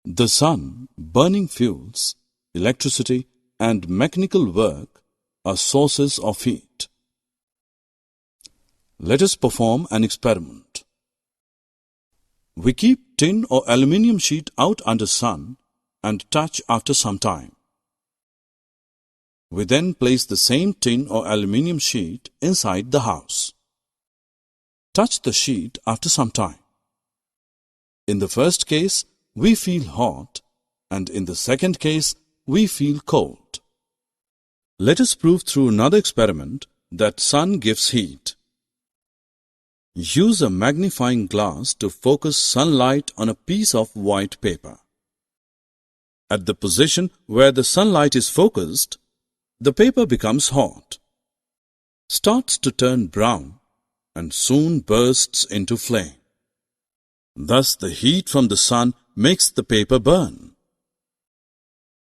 The sun, burning fuels, electricity, and mechanical work are sources of heat. Let us perform an experiment. We keep tin or aluminium sheet out under sun and touch after some time. We then place the same tin or aluminium sheet inside the house. Touch the sheet after some time. In the first case, we feel hot, and in the second case, we feel cold. Let us prove through another experiment that sun gives heat. Use a magnifying glass to focus sunlight on a piece of white paper. At the position where the sunlight is focused, the paper becomes hot, starts to turn brown, and soon bursts into flame. Thus, the heat from the sun makes the paper burn.